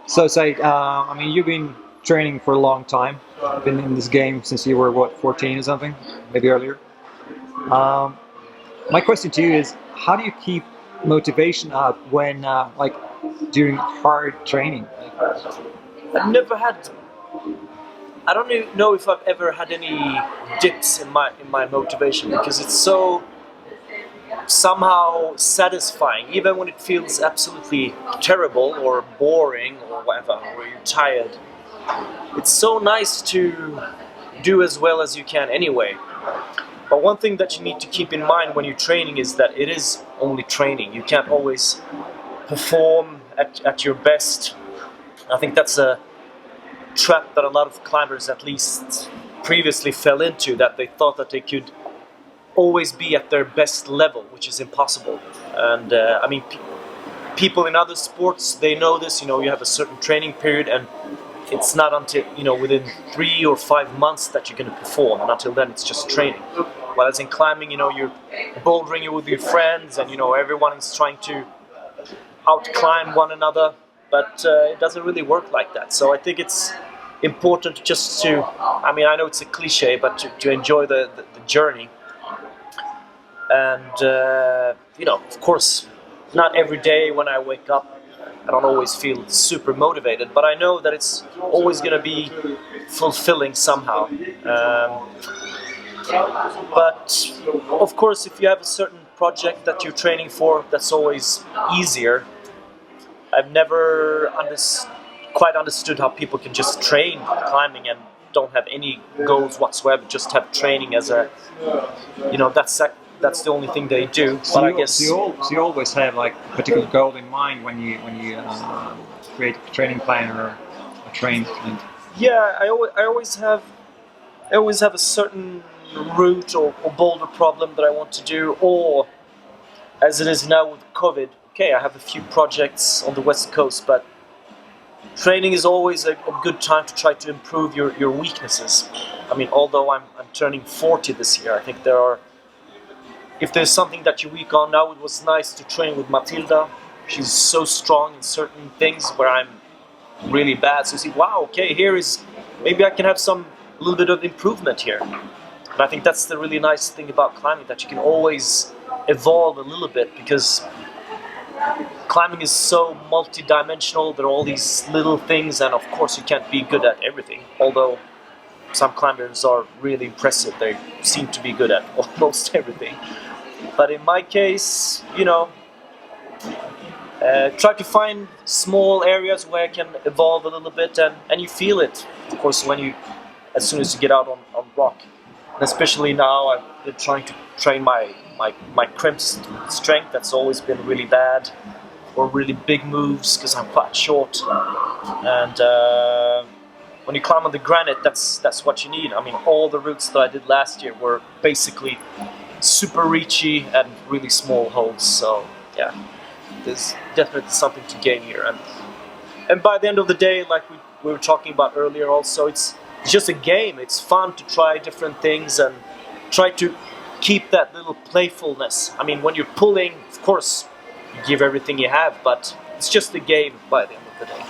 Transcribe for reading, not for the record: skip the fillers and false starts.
So say, I mean, you've been training for a long time. You've been in this game since you were what, 14 or something, maybe earlier. Um, my question to you is, how do you keep motivation up when, like, during hard training? I've never had. I don't even know if I've ever had any dips in my motivation because it's so somehow satisfying, even when it feels absolutely terrible or boring or whatever, or you're tired. It's so nice to do as well as you can anyway. But one thing that you need to keep in mind when you're training is that it is only training. You can't always perform at your best. I think that's a trap that a lot of climbers, at least previously, fell into, that they thought that they could always be at their best level, which is impossible. And I mean, people in other sports, they know this. You have a certain training period, and it's not until within 3 or 5 months that you're going to perform, and until then it's just training. Whereas in climbing, you're bouldering with your friends, and everyone is trying to out-climb one another, but it doesn't really work like that. So I think it's important just to, I mean, I know it's a cliche, but to enjoy the journey. And of course, not every day when I wake up I don't always feel super motivated, but I know that it's always going to be fulfilling somehow. But of course, if you have a certain project that you're training for, that's always easier. I've never quite understood how people can just train climbing and don't have any goals whatsoever, just have training as a, that's the only thing they do. So but I guess so you always have like a particular goal in mind when you create a training plan or a train. yeah, I always have a certain route or boulder problem that I want to do, or as it is now with COVID. Okay, I have a few projects on the West Coast, but training is always a good time to try to improve your weaknesses. I mean, although I'm turning 40 this year, I think if there's something that you're weak on now, it was nice to train with Matilda. She's so strong in certain things where I'm really bad. So you see, wow, okay, maybe I can have a little bit of improvement here. And I think that's the really nice thing about climbing, that you can always evolve a little bit, because climbing is so multi-dimensional. There are all these little things, and of course you can't be good at everything. Although some climbers are really impressive. They seem to be good at almost everything. But in my case, try to find small areas where I can evolve a little bit, and you feel it, of course, as soon as you get out on rock. And especially now, I've been trying to train my crimp strength. That's always been really bad, or really big moves, because I'm quite short. And when you climb on the granite, that's what you need. I mean, all the routes that I did last year were basically super reachy and really small holds. So yeah, there's definitely something to gain here. And by the end of the day, like we were talking about earlier, also it's just a game. It's fun to try different things and try to keep that little playfulness. I mean, when you're pulling, of course, you give everything you have, but it's just a game by the end of the day.